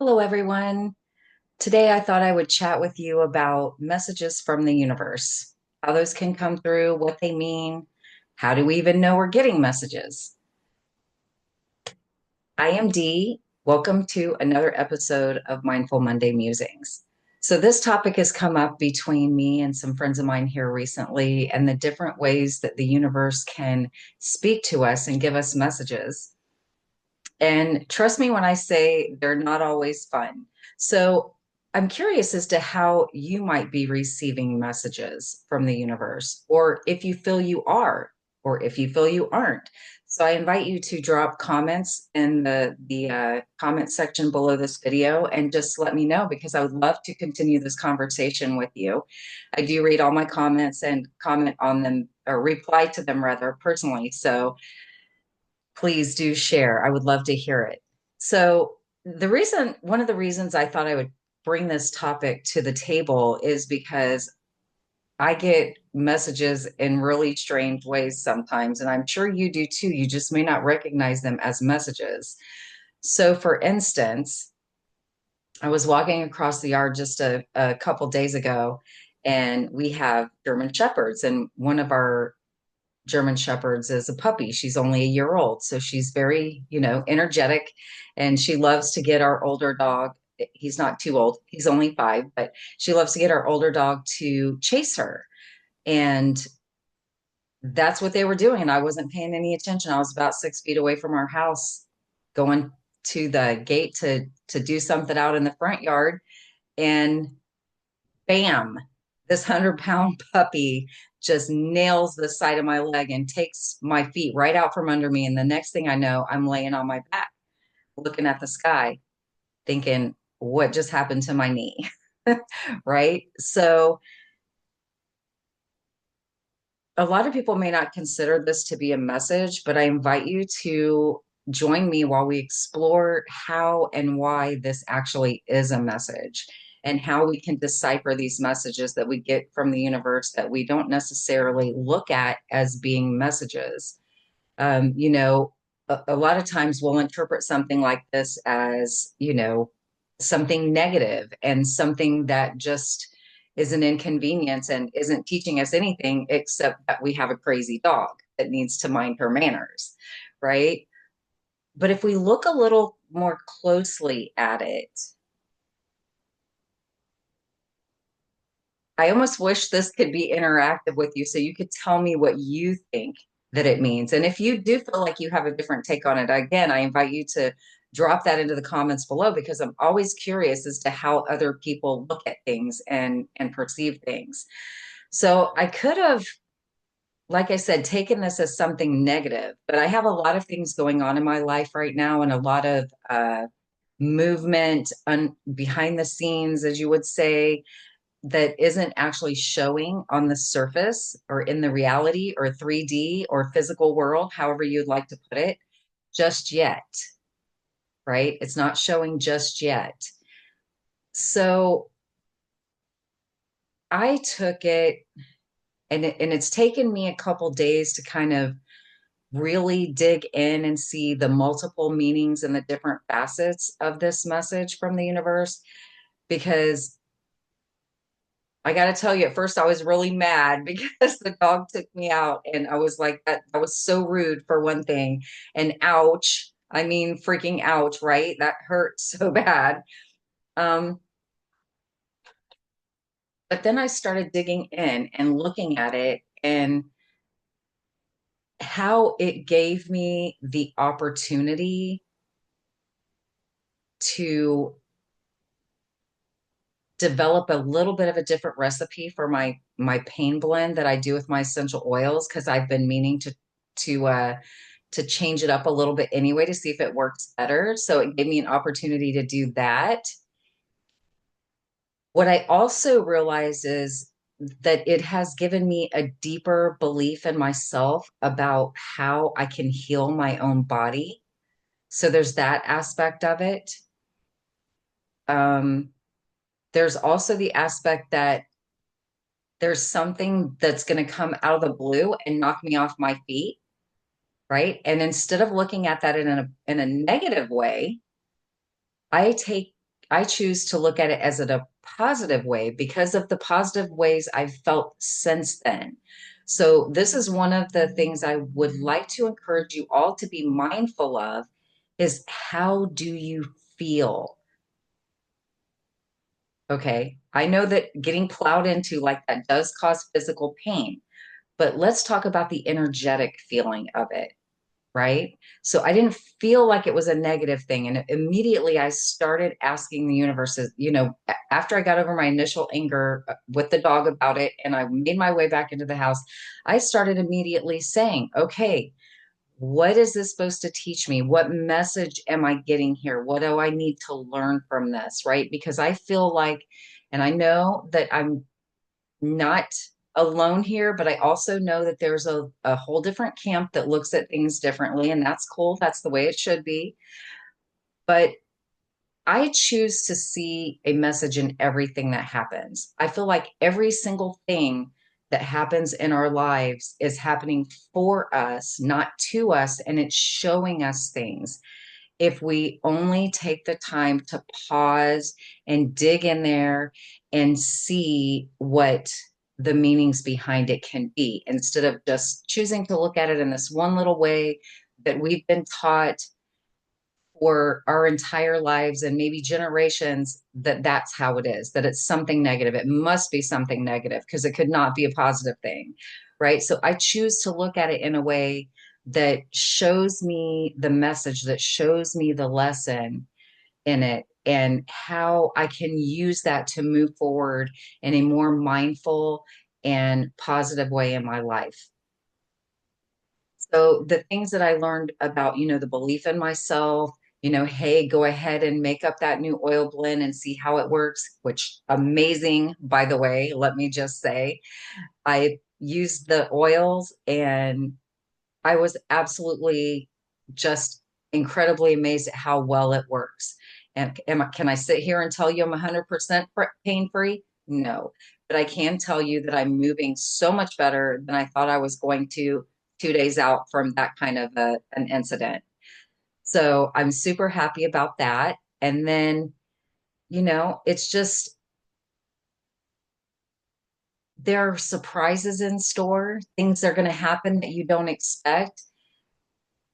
Hello, everyone. Today, I thought I would chat with you about messages from the universe, how those can come through, what they mean, how do we even know we're getting messages? I am Dee. Welcome to another episode of Mindful Monday Musings. So, this topic has come up between me and some friends of mine here recently, and the different ways that the universe can speak to us and give us messages. And trust me when I say they're not always fun. So I'm curious as to how you might be receiving messages from the universe, or if you feel you are, or if you feel you aren't. So I invite you to drop comments in the comment section below this video and just let me know because I would love to continue this conversation with you. I do read all my comments and comment on them or reply to them rather personally. So please do share. I would love to hear it. So, one of the reasons I thought I would bring this topic to the table is because I get messages in really strange ways sometimes, and I'm sure you do too. You just may not recognize them as messages. So, for instance, I was walking across the yard just a couple days ago, and we have German Shepherds, and one of our German Shepherds is a puppy. She's only a year old. So she's very, energetic and she loves to get our older dog. He's not too old. He's only 5, but she loves to get our older dog to chase her. And that's what they were doing. And I wasn't paying any attention. I was about 6 feet away from our house going to the gate to do something out in the front yard. And bam, this 100-pound puppy just nails the side of my leg and takes my feet right out from under me. And the next thing I know, I'm laying on my back, looking at the sky, thinking, what just happened to my knee? Right. So, a lot of people may not consider this to be a message, but I invite you to join me while we explore how and why this actually is a message and how we can decipher these messages that we get from the universe that we don't necessarily look at as being messages. A lot of times we'll interpret something like this as, something negative and something that just is an inconvenience and isn't teaching us anything except that we have a crazy dog that needs to mind her manners, right? But if we look a little more closely at it, I almost wish this could be interactive with you so you could tell me what you think that it means. And if you do feel like you have a different take on it, again, I invite you to drop that into the comments below because I'm always curious as to how other people look at things and perceive things. So I could have, like I said, taken this as something negative, but I have a lot of things going on in my life right now and a lot of movement behind the scenes, as you would say, that isn't actually showing on the surface or in the reality or 3D or physical world, however you'd like to put it, just yet, right? It's not showing just yet. So I took it and it's taken me a couple days to kind of really dig in and see the multiple meanings and the different facets of this message from the universe because I got to tell you, at first I was really mad because the dog took me out, and I was like, that was so rude for one thing. And ouch, I mean, freaking ouch, right? That hurt so bad. Um, but then I started digging in and looking at it and how it gave me the opportunity to develop a little bit of a different recipe for my pain blend that I do with my essential oils because I've been meaning to change it up a little bit anyway to see if it works better. So it gave me an opportunity to do that. What I also realized is that it has given me a deeper belief in myself about how I can heal my own body. So there's that aspect of it. Um, there's also the aspect that there's something that's going to come out of the blue and knock me off my feet, right? And instead of looking at that in a negative way, I take I choose to look at it as a positive way because of the positive ways I've felt since then. So, this is one of the things I would like to encourage you all to be mindful of is how do you feel? Okay. I know that getting plowed into like that does cause physical pain, but let's talk about the energetic feeling of it, right? So I didn't feel like it was a negative thing. And immediately I started asking the universe, after I got over my initial anger with the dog about it and I made my way back into the house, I started immediately saying, okay, what is this supposed to teach me? What message am I getting here? What do I need to learn from this? Right? Because I feel like, and I know that I'm not alone here, but I also know that there's a whole different camp that looks at things differently, and that's cool. That's the way it should be. But I choose to see a message in everything that happens. I feel like every single thing that happens in our lives is happening for us, not to us, and it's showing us things. If we only take the time to pause and dig in there and see what the meanings behind it can be, instead of just choosing to look at it in this one little way that we've been taught for our entire lives and maybe generations, that that's how it is, that it's something negative. It must be something negative because it could not be a positive thing, right? So I choose to look at it in a way that shows me the message, that shows me the lesson in it, and how I can use that to move forward in a more mindful and positive way in my life. So the things that I learned about, the belief in myself, hey, go ahead and make up that new oil blend and see how it works, which amazing, by the way, let me just say. I used the oils and I was absolutely just incredibly amazed at how well it works. And can I sit here and tell you I'm 100% pain free? No, but I can tell you that I'm moving so much better than I thought I was going to 2 days out from that kind of an incident. So I'm super happy about that. And then, it's just there are surprises in store, things that are going to happen that you don't expect.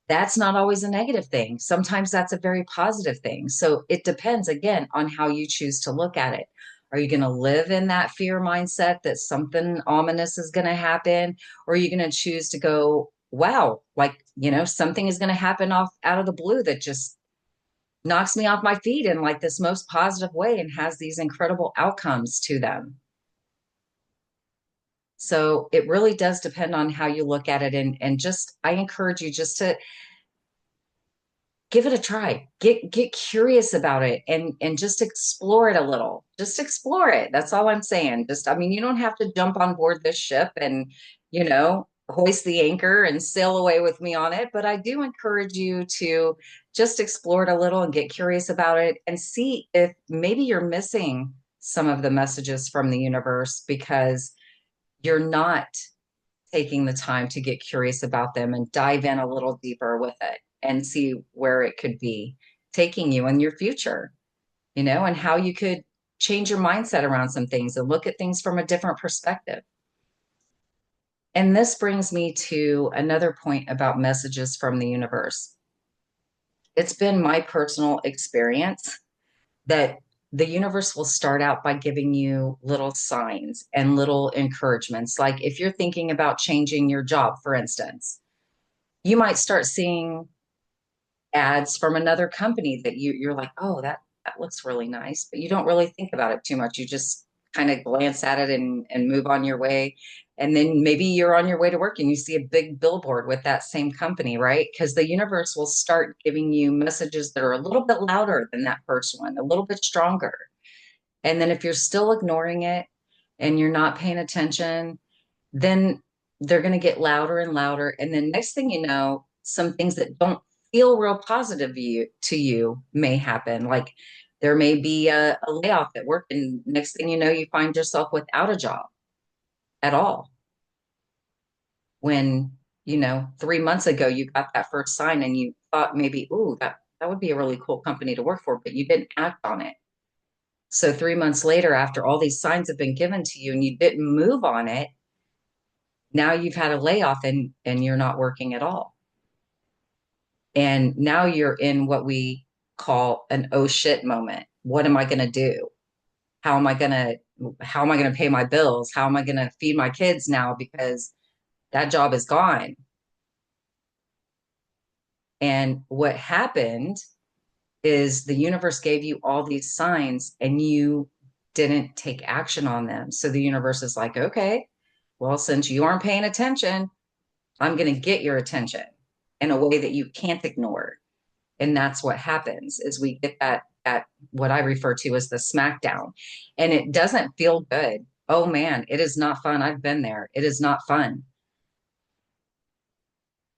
That's not always a negative thing. Sometimes that's a very positive thing. So it depends again on how you choose to look at it. Are you going to live in that fear mindset that something ominous is going to happen? Or are you going to choose to go, wow, like, something is going to happen off out of the blue that just knocks me off my feet in like this most positive way and has these incredible outcomes to them. So it really does depend on how you look at it. And just, I encourage you just to give it a try. Get curious about it and just explore it a little. Just explore it. That's all I'm saying. Just I mean, you don't have to jump on board this ship and, hoist the anchor and sail away with me on it, but I do encourage you to just explore it a little and get curious about it and see if maybe you're missing some of the messages from the universe because you're not taking the time to get curious about them and dive in a little deeper with it and see where it could be taking you in your future, and how you could change your mindset around some things and look at things from a different perspective. And this brings me to another point about messages from the universe. It's been my personal experience that the universe will start out by giving you little signs and little encouragements. Like if you're thinking about changing your job, for instance, you might start seeing ads from another company that you're like, oh, that looks really nice, but you don't really think about it too much. You just kind of glance at it and move on your way. And then maybe you're on your way to work and you see a big billboard with that same company, right? Because the universe will start giving you messages that are a little bit louder than that first one, a little bit stronger. And then if you're still ignoring it and you're not paying attention, then they're going to get louder and louder. And then next thing you know, some things that don't feel real positive to you may happen. Like there may be a layoff at work, and next thing you know, you find yourself without a job at all. When, 3 months ago, you got that first sign and you thought maybe, ooh, that would be a really cool company to work for, but you didn't act on it. So 3 months later, after all these signs have been given to you and you didn't move on it, now you've had a layoff and you're not working at all. And now you're in what we call an oh shit moment. What am I going to do? How am I going to how am I going to pay my bills? How am I going to feed my kids now because that job is gone? And what happened is the universe gave you all these signs and you didn't take action on them. So the universe is like, okay, well, since you aren't paying attention, I'm going to get your attention in a way that you can't ignore. And that's what happens is we get that what I refer to as the smackdown. And it doesn't feel good. Oh man, it is not fun. I've been there. It is not fun.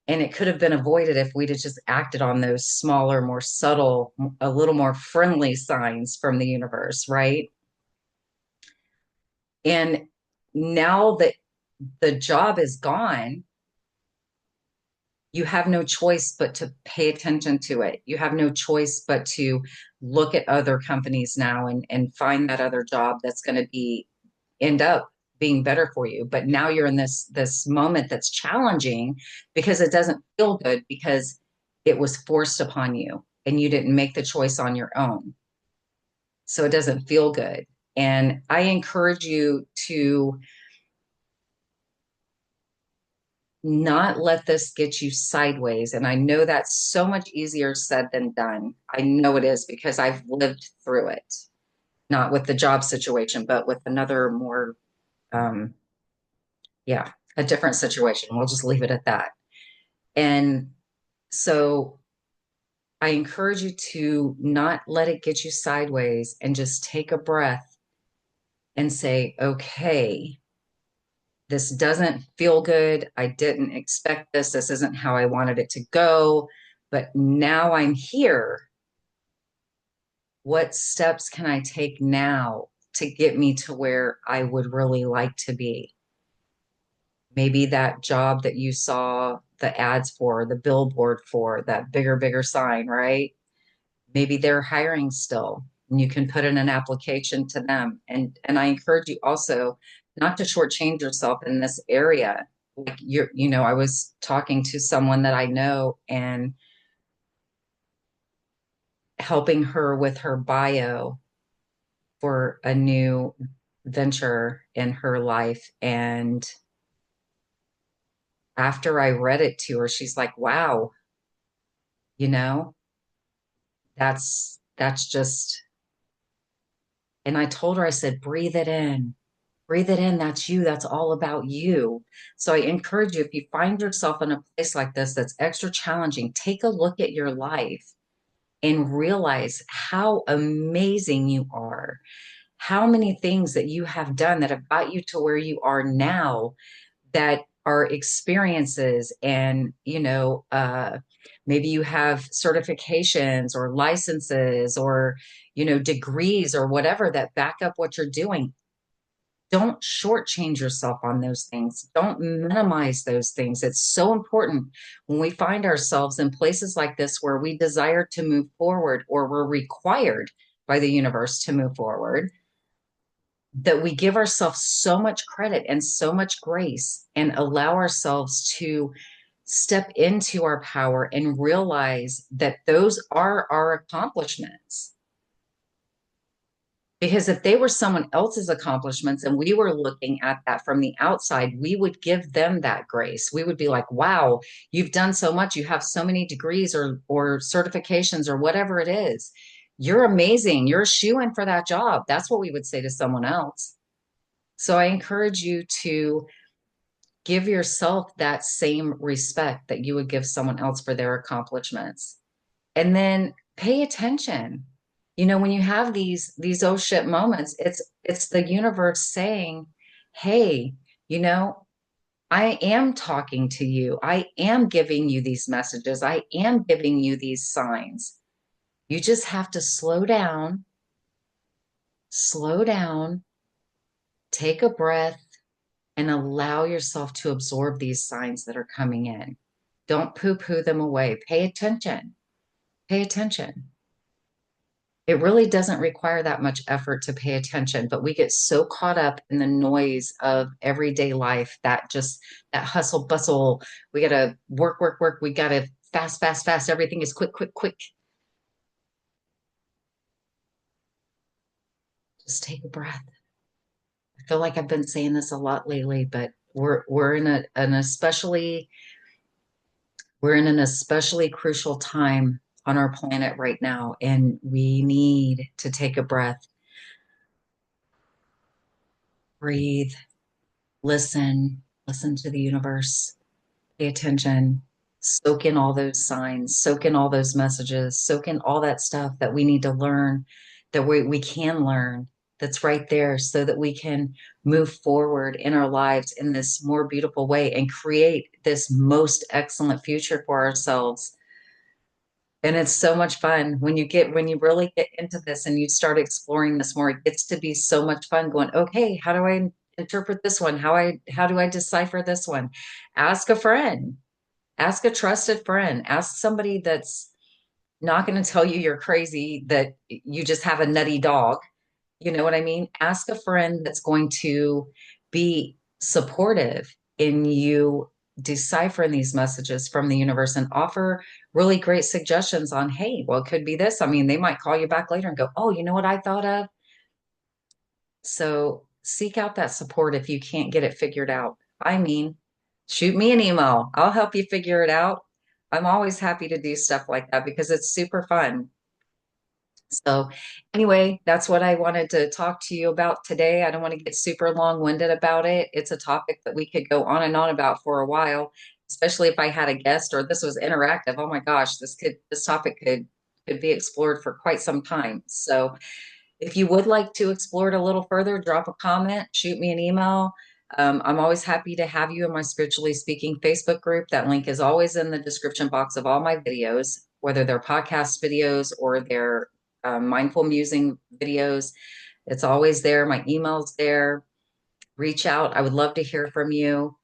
And it could have been avoided if we'd have just acted on those smaller, more subtle, a little more friendly signs from the universe, right? And now that the job is gone, you have no choice but to pay attention to it. You have no choice but to look at other companies now and find that other job that's going to be end up being better for you. But now you're in this moment that's challenging because it doesn't feel good because it was forced upon you and you didn't make the choice on your own. So it doesn't feel good. And I encourage you to not let this get you sideways. And I know that's so much easier said than done. I know it is because I've lived through it, not with the job situation, but with another more, um, yeah, a different situation. We'll just leave it at that. And so I encourage you to not let it get you sideways and just take a breath and say, okay, this doesn't feel good. I didn't expect this. This isn't how I wanted it to go. But now I'm here. What steps can I take now to get me to where I would really like to be? Maybe that job that you saw the ads for, the billboard for, that bigger sign, right? Maybe they're hiring still and you can put in an application to them. And I encourage you also not to shortchange yourself in this area. Like I was talking to someone that I know and helping her with her bio for a new venture in her life. And after I read it to her, she's like, wow, you know, that's just, and I told her, I said, breathe it in. Breathe it in. That's you. That's all about you. So I encourage you, if you find yourself in a place like this that's extra challenging, take a look at your life and realize how amazing you are, how many things that you have done that have got you to where you are now that are experiences and maybe you have certifications or licenses or degrees or whatever that back up what you're doing. Don't shortchange yourself on those things. Don't minimize those things. It's so important when we find ourselves in places like this where we desire to move forward or we're required by the universe to move forward, that we give ourselves so much credit and so much grace and allow ourselves to step into our power and realize that those are our accomplishments. Because if they were someone else's accomplishments and we were looking at that from the outside, we would give them that grace. We would be like, wow, you've done so much. You have so many degrees or certifications or whatever it is. You're amazing. You're a shoo-in for that job. That's what we would say to someone else. So I encourage you to give yourself that same respect that you would give someone else for their accomplishments. And then pay attention. When you have these oh shit moments, it's the universe saying, hey, you know, I am talking to you. I am giving you these messages. I am giving you these signs. You just have to slow down, take a breath, and allow yourself to absorb these signs that are coming in. Don't poo-poo them away. Pay attention. Pay attention. It really doesn't require that much effort to pay attention, but we get so caught up in the noise of everyday life, that just that hustle bustle. We gotta work, work, work. We gotta fast, fast, fast. Everything is quick, quick, quick. Just take a breath. I feel like I've been saying this a lot lately, but we're in an especially crucial time on our planet right now, and we need to take a breath, breathe, listen to the universe, pay attention, soak in all those signs, soak in all those messages, soak in all that stuff that we need to learn, that we can learn, that's right there, so that we can move forward in our lives in this more beautiful way and create this most excellent future for ourselves. And it's so much fun when you really get into this and you start exploring this more. It gets to be so much fun going, okay, how do I interpret this one? How do I decipher this one? Ask a friend, ask a trusted friend, ask somebody that's not going to tell you you're crazy, that you just have a nutty dog. You know what I mean? Ask a friend that's going to be supportive in you deciphering these messages from the universe and offer really great suggestions on, hey, well, it could be this. I mean, they might call you back later and go, oh, you know what I thought of? So seek out that support if you can't get it figured out. I mean, shoot me an email. I'll help you figure it out. I'm always happy to do stuff like that because it's super fun. So, anyway, that's what I wanted to talk to you about today. I don't want to get super long-winded about it. It's a topic that we could go on and on about for a while, especially if I had a guest or this was interactive. Oh my gosh, this topic could be explored for quite some time. So, if you would like to explore it a little further, drop a comment, shoot me an email. I'm always happy to have you in my Spiritually Speaking Facebook group. That link is always in the description box of all my videos, whether they're podcast videos or they're mindful musing videos. It's always there. My email's there. Reach out. I would love to hear from you.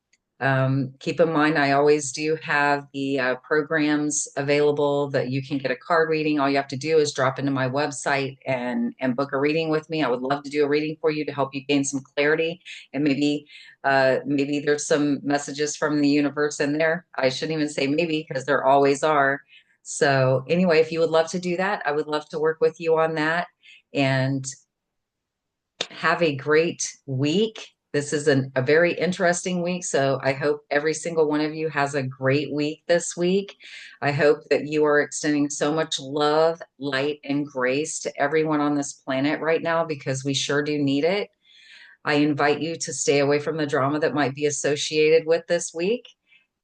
Keep in mind, I always do have the programs available that you can get a card reading. All you have to do is drop into my website and book a reading with me. I would love to do a reading for you to help you gain some clarity, and maybe there's some messages from the universe in there. I shouldn't even say maybe because there always are. So anyway, if you would love to do that, I would love to work with you on that. And have a great week. This is a very interesting week. So I hope every single one of you has a great week this week. I hope that you are extending so much love, light, and grace to everyone on this planet right now because we sure do need it. I invite you to stay away from the drama that might be associated with this week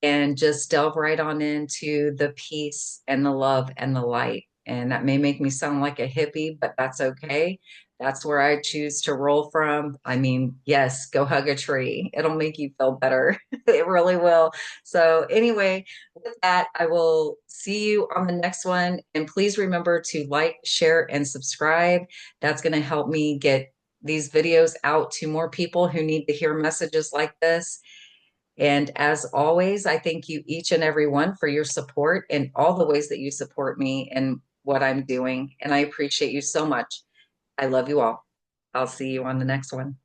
and just delve right on into the peace and the love and the light. And that may make me sound like a hippie, but that's okay. That's where I choose to roll from. I mean, yes, go hug a tree. It'll make you feel better. It really will. So, anyway, with that, I will see you on the next one. And please remember to like, share, and subscribe. That's going to help me get these videos out to more people who need to hear messages like this. And as always, I thank you each and every one for your support and all the ways that you support me and what I'm doing. And I appreciate you so much. I love you all. I'll see you on the next one.